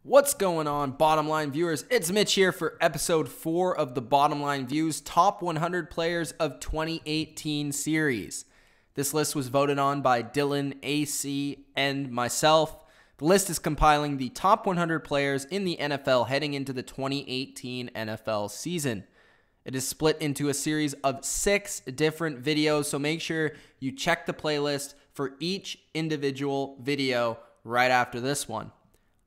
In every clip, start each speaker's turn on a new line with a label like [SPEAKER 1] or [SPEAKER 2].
[SPEAKER 1] What's going on, bottom line viewers? It's Mitch here for episode 4 of the Bottom Line Views Top 100 Players of 2018 series. This list was voted on by Dylan, AC, and myself. The list is compiling the top 100 players in the NFL heading into the 2018 NFL season. It is split into a series of 6 different videos, so make sure you check the playlist for each individual video right after this one.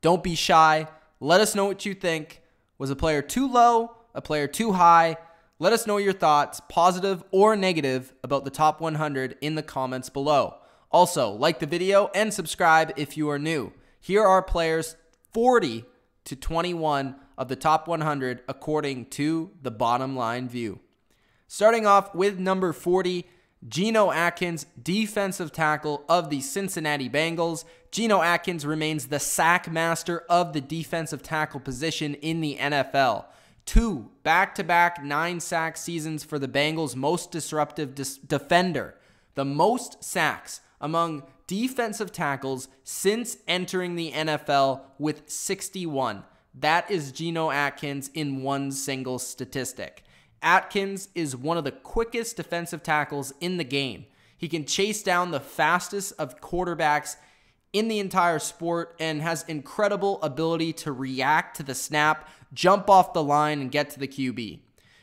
[SPEAKER 1] Don't be shy. Let us know what you think. Was a player too low? A player too high? Let us know your thoughts, positive or negative, about the top 100 in the comments below. Also, like the video and subscribe if you are new. Here are players 40 to 21 of the top 100 according to the Bottom Line View. Starting off with number 40, Geno Atkins, defensive tackle of the Cincinnati Bengals. Geno Atkins remains the sack master of the defensive tackle position in the NFL. 2 back-to-back 9-sack seasons for the Bengals' most disruptive defender. The most sacks among defensive tackles since entering the NFL with 61. That is Geno Atkins in one single statistic. Atkins is one of the quickest defensive tackles in the game. He can chase down the fastest of quarterbacks in the entire sport and has incredible ability to react to the snap, jump off the line, and get to the QB,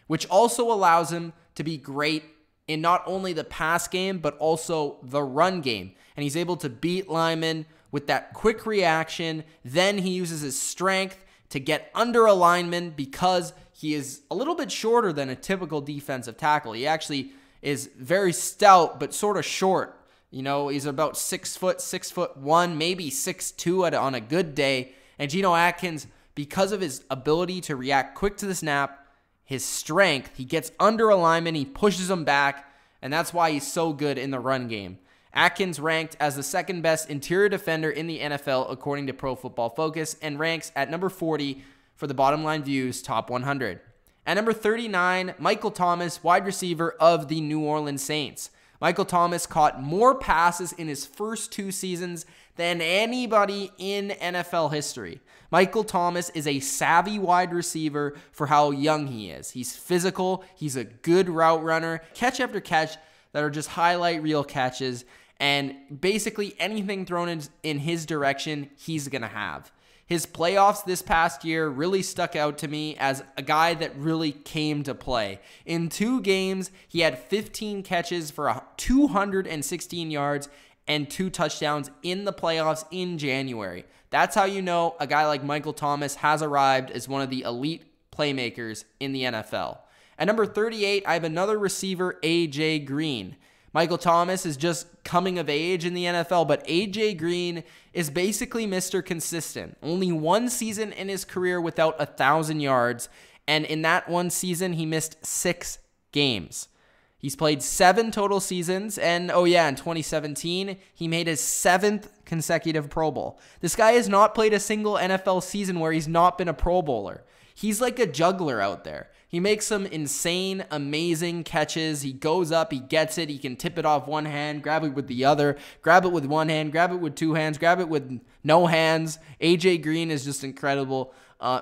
[SPEAKER 1] which also allows him to be great in not only the pass game, but also the run game. And he's able to beat linemen with that quick reaction. Then he uses his strength to get under a lineman because he is a little bit shorter than a typical defensive tackle. He actually is very stout, but sort of short. You know, he's about 6 foot, 6'1", maybe 6'2" on a good day. And Geno Atkins, because of his ability to react quick to the snap, his strength, he gets under a lineman, he pushes him back, and that's why he's so good in the run game. Atkins ranked as the second best interior defender in the NFL according to Pro Football Focus and ranks at number 40 for the Bottom Line Views Top 100. At number 39, Michael Thomas, wide receiver of the New Orleans Saints. Michael Thomas caught more passes in his first 2 seasons than anybody in NFL history. Michael Thomas is a savvy wide receiver for how young he is. He's physical, he's a good route runner, catch after catch that are just highlight reel catches, and basically anything thrown in his direction, he's going to have. His playoffs this past year really stuck out to me as a guy that really came to play. In 2 games, he had 15 catches for 216 yards and 2 touchdowns in the playoffs in January. That's how you know a guy like Michael Thomas has arrived as one of the elite playmakers in the NFL. At number 38, I have another receiver, AJ Green. Michael Thomas is just coming of age in the NFL, but AJ Green is basically Mr. Consistent. Only 1 season in his career without 1,000 yards, and in that 1 season, he missed 6 games. He's played 7 total seasons, and oh yeah, in 2017, he made his 7th consecutive Pro Bowl. This guy has not played a single NFL season where he's not been a Pro Bowler. He's like a juggler out there. He makes some insane, amazing catches. He goes up, he gets it, he can tip it off one hand, grab it with the other, grab it with one hand, grab it with 2 hands, grab it with no hands. AJ Green is just incredible.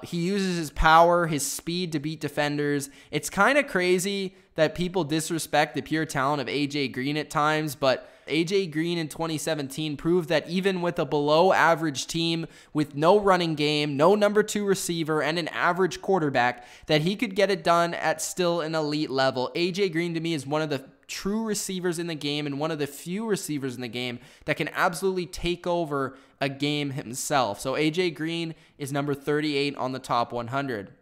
[SPEAKER 1] He uses his power, his speed to beat defenders. It's kind of crazy that people disrespect the pure talent of AJ Green at times, but AJ Green in 2017 proved that even with a below-average team with no running game, no number 2 receiver, and an average quarterback, that he could get it done at still an elite level. AJ Green, to me, is one of the true receivers in the game and one of the few receivers in the game that can absolutely take over a game himself. So AJ Green is number 38 on the top 100.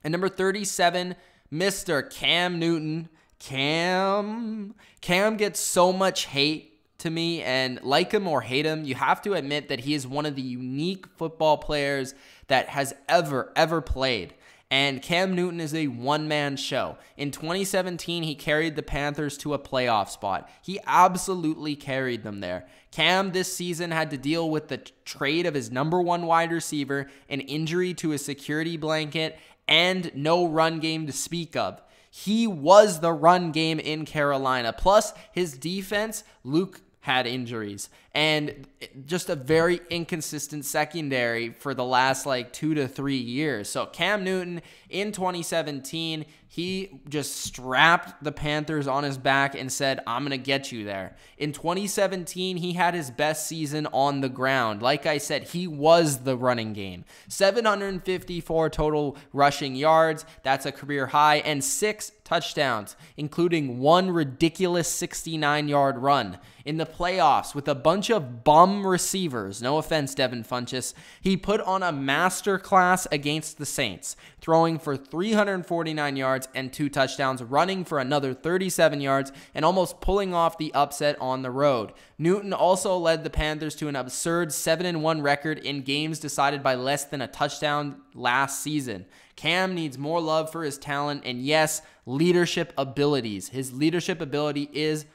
[SPEAKER 1] And number 37, Mr. Cam Newton. Cam gets so much hate to me, and like him or hate him, you have to admit that he is one of the unique football players that has ever played. And Cam Newton is a one-man show. In 2017, he carried the Panthers to a playoff spot. He absolutely carried them there. Cam this season had to deal with the trade of his number 1 wide receiver, an injury to his security blanket, and no run game to speak of. He was the run game in Carolina. Plus, his defense, Luke had injuries. and just a very inconsistent secondary for the last like 2 to 3 years. So Cam Newton in 2017, he just strapped the Panthers on his back and said, I'm going to get you there. In 2017, he had his best season on the ground. Like I said, he was the running game. 754 total rushing yards. That's a career high, and 6 touchdowns, including one ridiculous 69-yard run. In the playoffs with a bunch of bum receivers, no offense, Devin Funchess, he put on a masterclass against the Saints, throwing for 349 yards and 2 touchdowns, running for another 37 yards, and almost pulling off the upset on the road. Newton also led the Panthers to an absurd 7-1 record in games decided by less than a touchdown last season. Cam needs more love for his talent and, yes, leadership abilities. His leadership ability is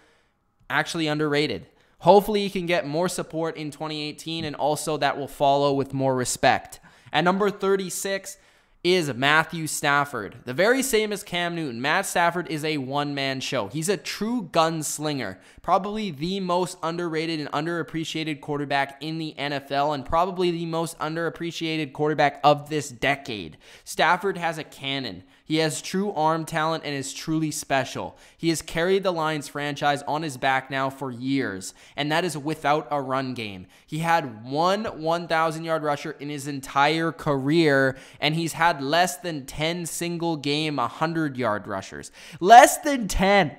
[SPEAKER 1] actually underrated. Hopefully he can get more support in 2018, and also that will follow with more respect. At number 36 is Matthew Stafford. The very same as Cam Newton, Matt Stafford is a one-man show. He's a true gunslinger, probably the most underrated and underappreciated quarterback in the NFL, and probably the most underappreciated quarterback of this decade. Stafford has a cannon. He has true arm talent and is truly special. He has carried the Lions franchise on his back now for years, and that is without a run game. He had one 1,000-yard rusher in his entire career, and he's had less than 10 single-game 100-yard rushers. Less than 10.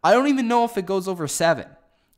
[SPEAKER 1] I don't even know if it goes over 7.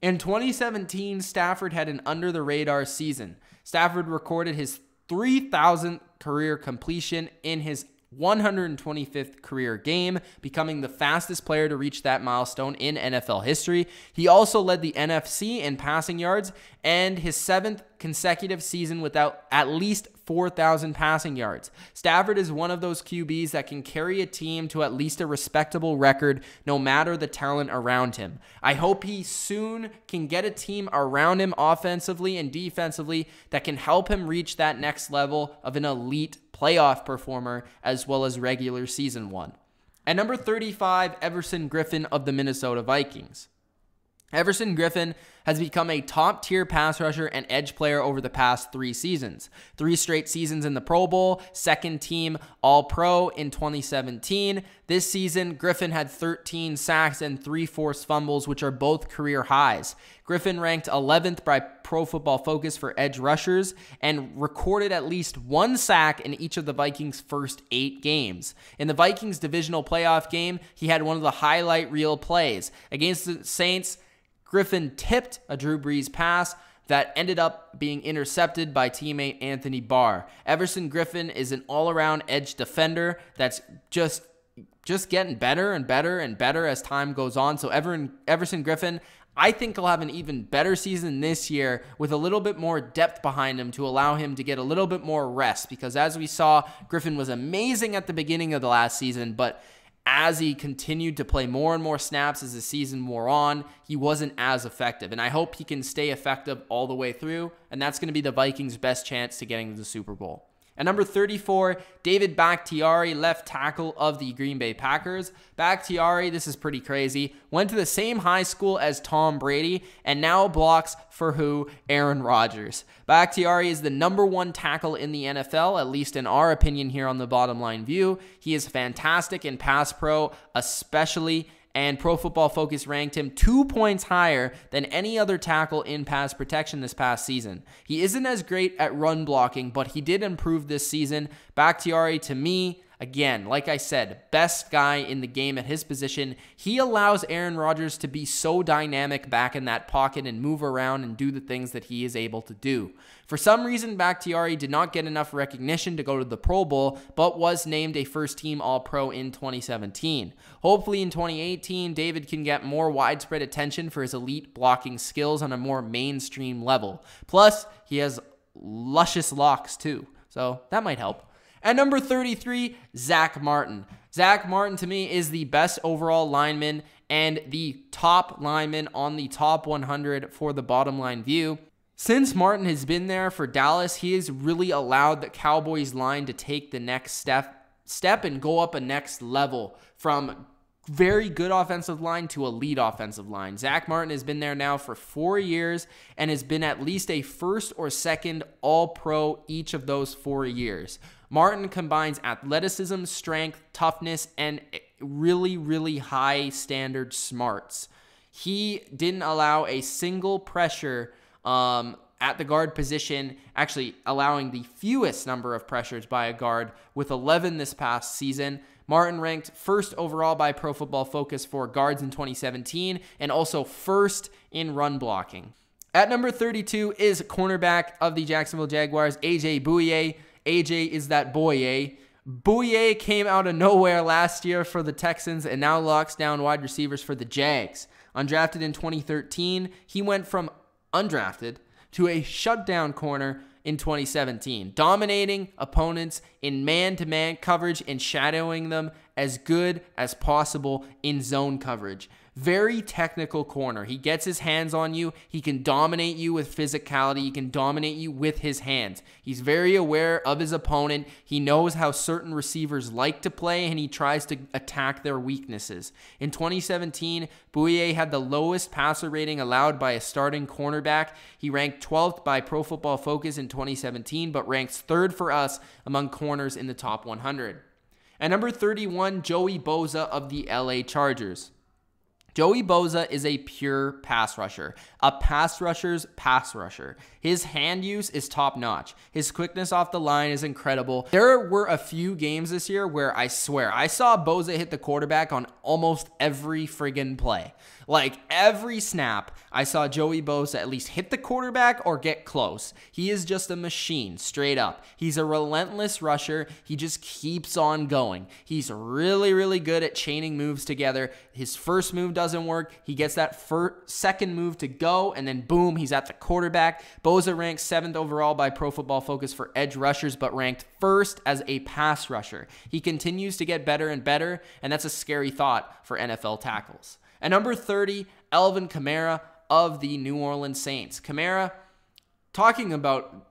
[SPEAKER 1] In 2017, Stafford had an under-the-radar season. Stafford recorded his 3,000th career completion in his 125th career game, becoming the fastest player to reach that milestone in NFL history. He also led the NFC in passing yards, and his 7th consecutive season without at least 4,000 passing yards. Stafford is one of those QBs that can carry a team to at least a respectable record no matter the talent around him. I hope he soon can get a team around him offensively and defensively that can help him reach that next level of an elite playoff performer as well as regular season one. At number 35, Everson Griffen of the Minnesota Vikings. Everson Griffen has become a top-tier pass rusher and edge player over the past 3 seasons. 3 straight seasons in the Pro Bowl, 2nd team All-Pro in 2017. This season, Griffen had 13 sacks and 3 forced fumbles, which are both career highs. Griffen ranked 11th by Pro Football Focus for edge rushers and recorded at least 1 sack in each of the Vikings' first 8 games. In the Vikings' divisional playoff game, he had one of the highlight reel plays. Against the Saints, Griffen tipped a Drew Brees pass that ended up being intercepted by teammate Anthony Barr. Everson Griffen is an all-around edge defender that's just getting better and better and better as time goes on. So Everson Griffen, I think he'll have an even better season this year with a little bit more depth behind him to allow him to get a little bit more rest, because as we saw, Griffen was amazing at the beginning of the last season, but as he continued to play more and more snaps as the season wore on, he wasn't as effective. And I hope he can stay effective all the way through, and that's going to be the Vikings' best chance to getting to the Super Bowl. At number 34, David Bakhtiari, left tackle of the Green Bay Packers. Bakhtiari, this is pretty crazy, went to the same high school as Tom Brady and now blocks for who? Aaron Rodgers. Bakhtiari is the #1 tackle in the NFL, at least in our opinion here on the Bottom Line View. He is fantastic in pass pro, especially, and Pro Football Focus ranked him 2 points higher than any other tackle in pass protection this past season. He isn't as great at run blocking, but he did improve this season. Bakhtiari, to me, again, like I said, best guy in the game at his position. He allows Aaron Rodgers to be so dynamic back in that pocket and move around and do the things that he is able to do. For some reason, Bakhtiari did not get enough recognition to go to the Pro Bowl, but was named a first-team All-Pro in 2017. Hopefully in 2018, David can get more widespread attention for his elite blocking skills on a more mainstream level. Plus, he has luscious locks too, so that might help. At number 33, ZACK Martin. ZACK Martin, to me, is the best overall lineman and the top lineman on the top 100 for the Bottom Line View. Since Martin has been there for Dallas, he has really allowed the Cowboys line to take the next step and go up a next level from very good offensive line to elite offensive line. Zack Martin has been there now for 4 years and has been at least a first or second All-Pro each of those 4 years. Martin combines athleticism, strength, toughness, and really, really high standard smarts. He didn't allow a single pressure at the guard position, actually allowing the fewest number of pressures by a guard with 11 this past season. Martin ranked first overall by Pro Football Focus for guards in 2017 and also first in run blocking. At number 32 is cornerback of the Jacksonville Jaguars, AJ BOUYE. AJ is that BOUYE. BOUYE came out of nowhere last year for the Texans and now locks down wide receivers for the Jags. Undrafted in 2013, he went from undrafted to a shutdown corner in 2017, dominating opponents in man-to-man coverage and shadowing them as good as possible in zone coverage. Very technical corner. He gets his hands on you. He can dominate you with physicality. He can dominate you with his hands. He's very aware of his opponent. He knows how certain receivers like to play, and he tries to attack their weaknesses. In 2017, BOUYE had the lowest passer rating allowed by a starting cornerback. He ranked 12th by Pro Football Focus in 2017, but ranks 3rd for us among corners in the top 100. At number 31, Joey BOSA of the LA Chargers. Joey BOSA is a pure pass rusher, a pass rusher's pass rusher. His hand use is top notch. His quickness off the line is incredible. There were a few games this year where I swear I saw BOSA hit the quarterback on almost every friggin' play. Like every snap, I saw Joey BOSA at least hit the quarterback or get close. He is just a machine, straight up. He's a relentless rusher. He just keeps on going. He's really, really good at chaining moves together. His first move doesn't work. He gets that second move to go, and then boom, he's at the quarterback. BOSA ranked 7th overall by Pro Football Focus for edge rushers, but ranked 1st as a pass rusher. He continues to get better and better, and that's a scary thought for NFL tackles. At number 30, ALVIN KAMARA of the New Orleans Saints. KAMARA, talking about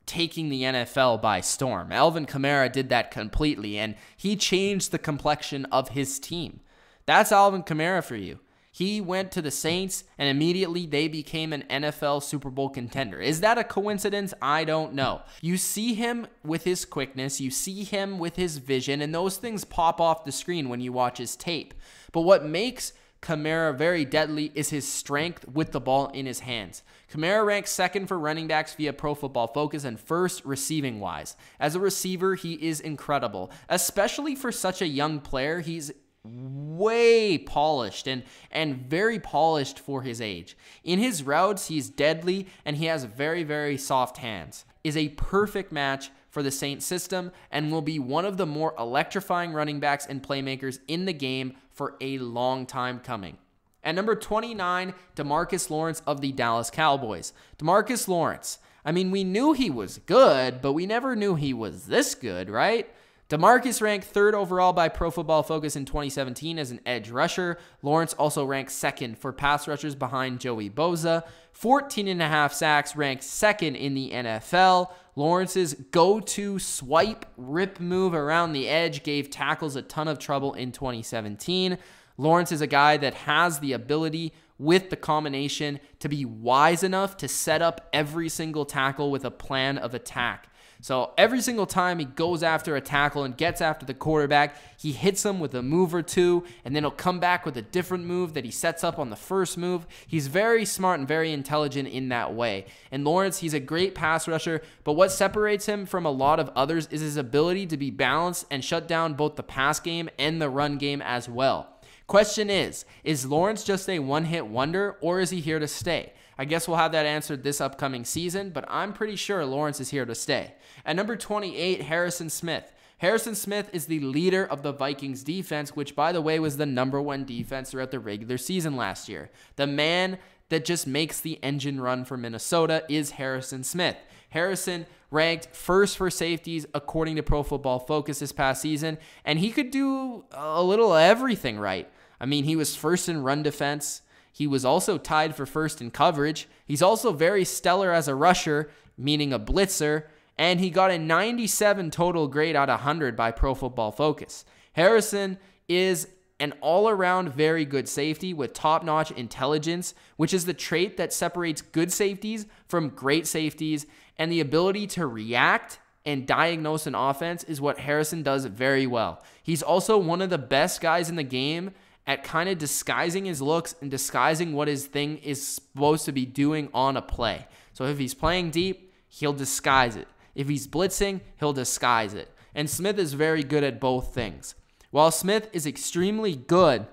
[SPEAKER 1] taking the NFL by storm. ALVIN KAMARA did that completely, and he changed the complexion of his team. That's ALVIN KAMARA for you. He went to the Saints, and immediately they became an NFL Super Bowl contender. Is that a coincidence? I don't know. You see him with his quickness, you see him with his vision, and those things pop off the screen when you watch his tape. But what makes KAMARA very deadly is his strength with the ball in his hands. KAMARA ranks 2nd for running backs via Pro Football Focus and 1st receiving wise. As a receiver, he is incredible, especially for such a young player. He's way polished and very polished for his age. In his routes, he's deadly and he has very, very soft hands. Is a perfect match for the Saints system and will be one of the more electrifying running backs and playmakers in the game for a long time coming. At number 29, DeMarcus Lawrence of the Dallas Cowboys. DeMarcus Lawrence, I mean, we knew he was good, but we never knew he was this good, right? DeMarcus ranked 3rd overall by Pro Football Focus in 2017 as an edge rusher. Lawrence also ranked 2nd for pass rushers behind Joey BOSA. 14.5 sacks, ranked 2nd in the NFL. Lawrence's go-to swipe rip move around the edge gave tackles a ton of trouble in 2017. Lawrence is a guy that has the ability with the combination to be wise enough to set up every single tackle with a plan of attack. So every single time he goes after a tackle and gets after the quarterback, he hits him with a move or two, and then he'll come back with a different move that he sets up on the first move. He's very smart and very intelligent in that way. And Lawrence, he's a great pass rusher, but what separates him from a lot of others is his ability to be balanced and shut down both the pass game and the run game as well. Question is Lawrence just a one-hit wonder, or is he here to stay? I guess we'll have that answered this upcoming season, but I'm pretty sure Lawrence is here to stay. At number 28, Harrison Smith. Harrison Smith is the leader of the Vikings defense, which, by the way, was the #1 defense throughout the regular season last year. The man that just makes the engine run for Minnesota is Harrison Smith. Harrison ranked 1st for safeties according to Pro Football Focus this past season, and he could do a little everything right. I mean, he was 1st in run defense. He was also tied for 1st in coverage. He's also very stellar as a rusher, meaning a blitzer, and he got a 97 total grade out of 100 by Pro Football Focus. Harrison is an all-around very good safety with top-notch intelligence, which is the trait that separates good safeties from great safeties, and the ability to react and diagnose an offense is what Harrison does very well. He's also one of the best guys in the game at kind of disguising his looks and disguising what his thing is supposed to be doing on a play. So if he's playing deep, he'll disguise it. If he's blitzing, he'll disguise it. And Smith is very good at both things. While Smith is extremely good,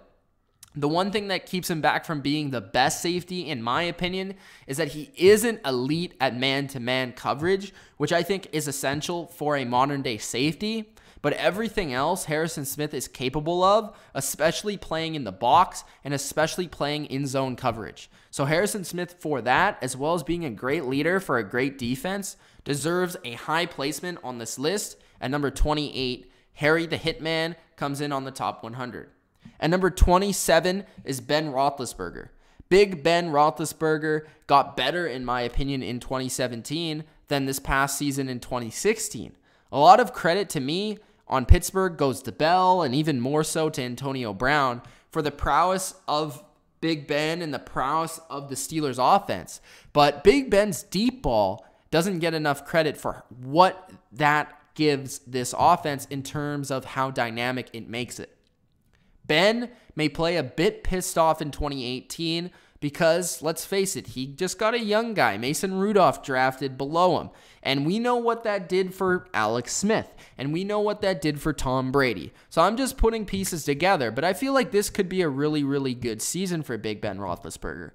[SPEAKER 1] the one thing that keeps him back from being the best safety, in my opinion, is that he isn't elite at man-to-man coverage, which I think is essential for a modern-day safety. But everything else Harrison Smith is capable of, especially playing in the box and especially playing in zone coverage. So Harrison Smith, for that, as well as being a great leader for a great defense, deserves a high placement on this list. At number 28, Harry the Hitman comes in on the top 100. At number 27 is Ben Roethlisberger. Big Ben Roethlisberger got better, in my opinion, in 2017 than this past season in 2016. A lot of credit to me on Pittsburgh goes to Bell, and even more so to Antonio Brown, for the prowess of Big Ben and the prowess of the Steelers offense. But Big Ben's deep ball doesn't get enough credit for what that gives this offense in terms of how dynamic it makes it. Ben may play a bit pissed off in 2018 because, let's face it, he just got a young guy, Mason Rudolph, drafted below him. And we know what that did for Alex Smith. And we know what that did for Tom Brady. So I'm just putting pieces together. But I feel like this could be a really, really good season for Big Ben Roethlisberger.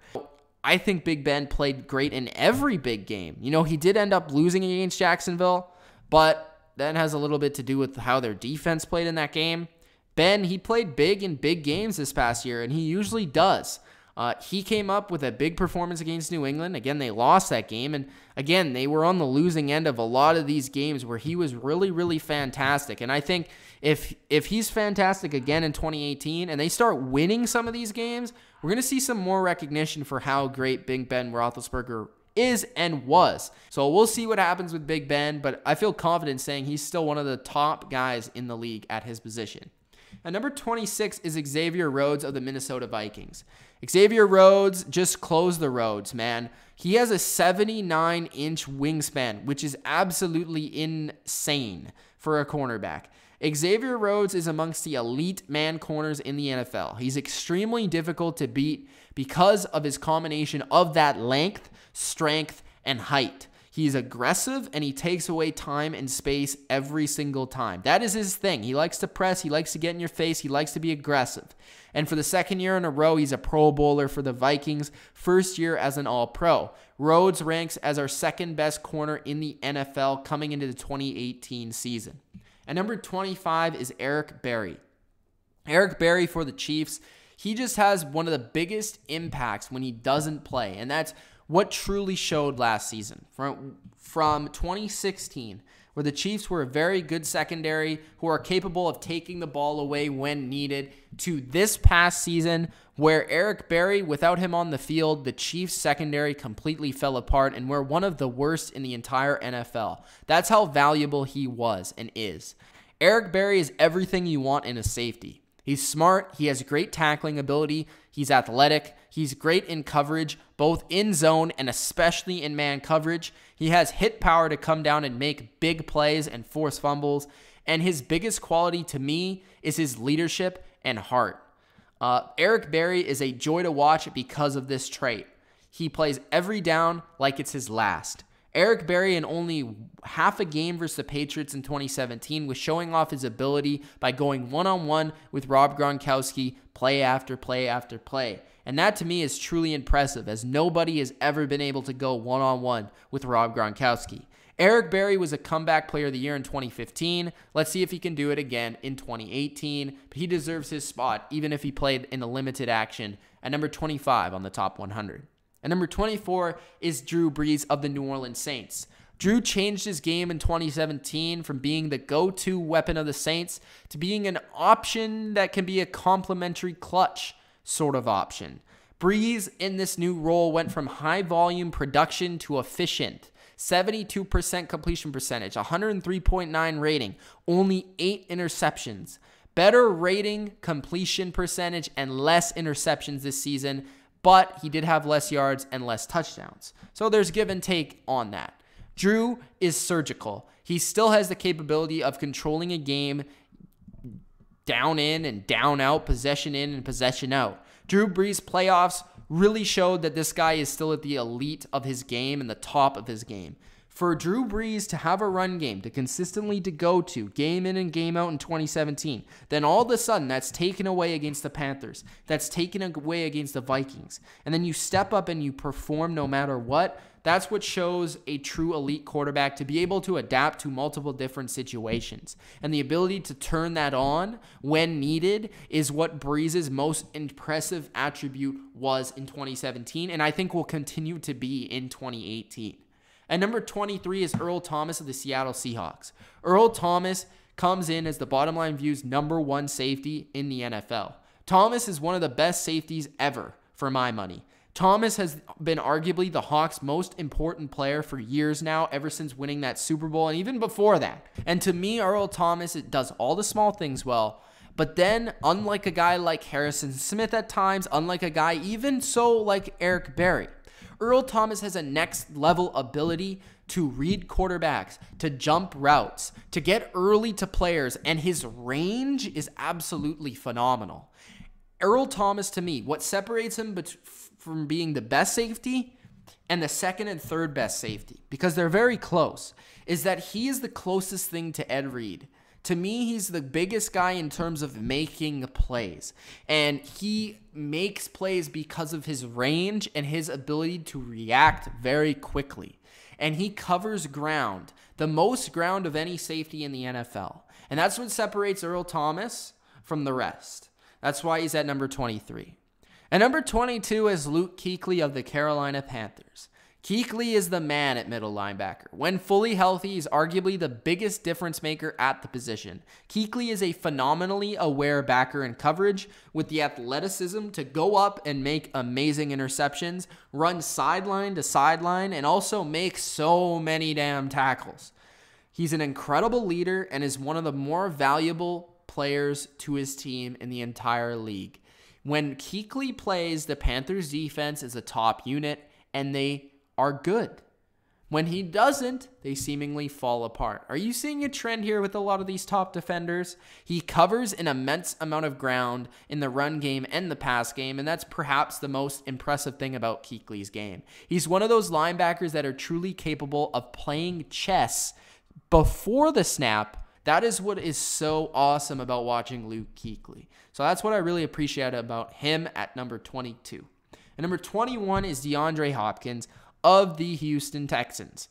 [SPEAKER 1] I think Big Ben played great in every big game. You know, he did end up losing against Jacksonville, but that has a little bit to do with how their defense played in that game. Ben, he played big in big games this past year, and he usually does. He came up with a big performance against New England. Again, they lost that game, and again, they were on the losing end of a lot of these games where he was really, really fantastic. And I think if he's fantastic again in 2018 and they start winning some of these games, we're going to see some more recognition for how great Big Ben Roethlisberger is and was. So we'll see what happens with Big Ben, but I feel confident saying he's still one of the top guys in the league at his position. At number 26 is XAVIER Rhodes of the Minnesota Vikings. XAVIER Rhodes just closed the roads, man. He has a 79-inch wingspan, which is absolutely insane for a cornerback. XAVIER Rhodes is amongst the elite man corners in the NFL. He's extremely difficult to beat because of his combination of that length, strength, and height. He's aggressive, and he takes away time and space every single time. That is his thing. He likes to press. He likes to get in your face. He likes to be aggressive. And for the second year in a row, he's a Pro Bowler for the Vikings, first year as an All-Pro. Rhodes ranks as our second best corner in the NFL coming into the 2018 season. At number 25 is Eric Berry. Eric Berry for the Chiefs, he just has one of the biggest impacts when he doesn't play, and that's what truly showed last season. From 2016, where the Chiefs were a very good secondary who are capable of taking the ball away when needed, to this past season where Eric Berry, without him on the field, the Chiefs secondary completely fell apart and we're one of the worst in the entire NFL. That's how valuable he was and is. Eric Berry is everything you want in a safety. He's smart, he has great tackling ability, he's athletic, he's great in coverage, both in zone and especially in man coverage. He has hit power to come down and make big plays and force fumbles, and his biggest quality to me is his leadership and heart. Eric Berry is a joy to watch because of this trait. He plays every down like it's his last. Eric Berry, in only half a game versus the Patriots in 2017, was showing off his ability by going one-on-one with Rob Gronkowski play after play after play. And that, to me, is truly impressive, as nobody has ever been able to go one-on-one with Rob Gronkowski. Eric Berry was a comeback player of the year in 2015. Let's see if he can do it again in 2018. But he deserves his spot, even if he played in a limited action, at number 25 on the top 100. And number 24 is Drew Brees of the New Orleans Saints. Drew changed his game in 2017 from being the go-to weapon of the Saints to being an option that can be a complementary clutch sort of option. Brees in this new role went from high volume production to efficient. 72% completion percentage, 103.9 rating, only 8 interceptions. Better rating, completion percentage, and less interceptions this season, but he did have less yards and less touchdowns. So there's give and take on that. Drew is surgical. He still has the capability of controlling a game down in and down out, possession in and possession out. Drew Brees' playoffs really showed that this guy is still at the elite of his game and the top of his game. For Drew Brees to have a run game to consistently to go to game in and game out in 2017, then all of a sudden that's taken away against the Panthers. That's taken away against the Vikings. And then you step up and you perform no matter what. That's what shows a true elite quarterback to be able to adapt to multiple different situations. And the ability to turn that on when needed is what Brees' most impressive attribute was in 2017, and I think will continue to be in 2018. And number 23 is Earl Thomas of the Seattle Seahawks. Earl Thomas comes in as the Bottom Line View's #1 safety in the NFL. Thomas is one of the best safeties ever for my money. Thomas has been arguably the Hawks' most important player for years now, ever since winning that Super Bowl and even before that. And to me, Earl Thomas, it does all the small things well. But then, unlike a guy like Harrison Smith at times, unlike a guy even so like Eric Berry, Earl Thomas has a next level ability to read quarterbacks, to jump routes, to get early to players, and his range is absolutely phenomenal. Earl Thomas, to me, what separates him from being the best safety and the second and third best safety, because they're very close, is that he is the closest thing to Ed Reed. To me, he's the biggest guy in terms of making plays. And he makes plays because of his range and his ability to react very quickly. And he covers ground, the most ground of any safety in the NFL. And that's what separates Earl Thomas from the rest. That's why he's at number 23. And number 22 is Luke Kuechly of the Carolina Panthers. Kuechly is the man at middle linebacker. When fully healthy, he's arguably the biggest difference maker at the position. Kuechly is a phenomenally aware backer in coverage with the athleticism to go up and make amazing interceptions, run sideline to sideline, and also make so many damn tackles. He's an incredible leader and is one of the more valuable players to his team in the entire league. When Kuechly plays, the Panthers defense is a top unit, and they are good. When he doesn't, they seemingly fall apart. Are you seeing a trend here with a lot of these top defenders? He covers an immense amount of ground in the run game and the pass game, and that's perhaps the most impressive thing about Kuechly's game. He's one of those linebackers that are truly capable of playing chess before the snap. That is what is so awesome about watching Luke Kuechly. So that's what I really appreciate about him at number 22. And number 21 is DeAndre Hopkins of the Houston Texans.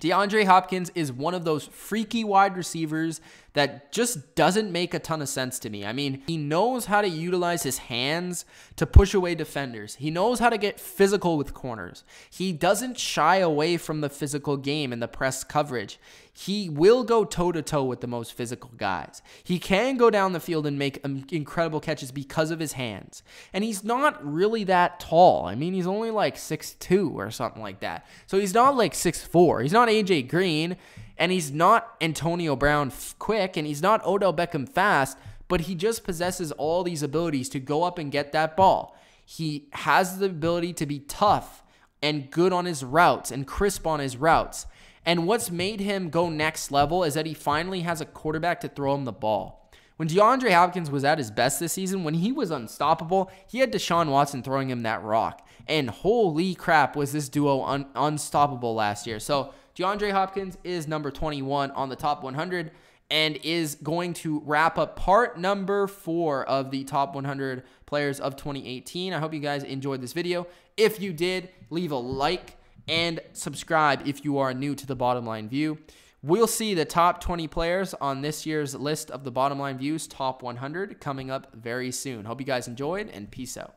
[SPEAKER 1] DeAndre Hopkins is one of those freaky wide receivers that just doesn't make a ton of sense to me. I mean, he knows how to utilize his hands to push away defenders. He knows how to get physical with corners. He doesn't shy away from the physical game and the press coverage. He will go toe-to-toe with the most physical guys. He can go down the field and make incredible catches because of his hands. And he's not really that tall. I mean, he's only like 6'2" or something like that. So he's not like 6'4". He's not AJ Green, and he's not Antonio Brown quick, and he's not Odell Beckham fast, but he just possesses all these abilities to go up and get that ball. He has the ability to be tough and good on his routes and crisp on his routes. And what's made him go next level is that he finally has a quarterback to throw him the ball. When DeAndre Hopkins was at his best this season, when he was unstoppable, he had Deshaun Watson throwing him that rock. And holy crap, was this duo unstoppable last year. So DeAndre Hopkins is number 21 on the top 100 and is going to wrap up part number 4 of the top 100 players of 2018. I hope you guys enjoyed this video. If you did, leave a like and subscribe if you are new to the Bottom Line View. We'll see the top 20 players on this year's list of the Bottom Line Views top 100 coming up very soon. Hope you guys enjoyed, and peace out.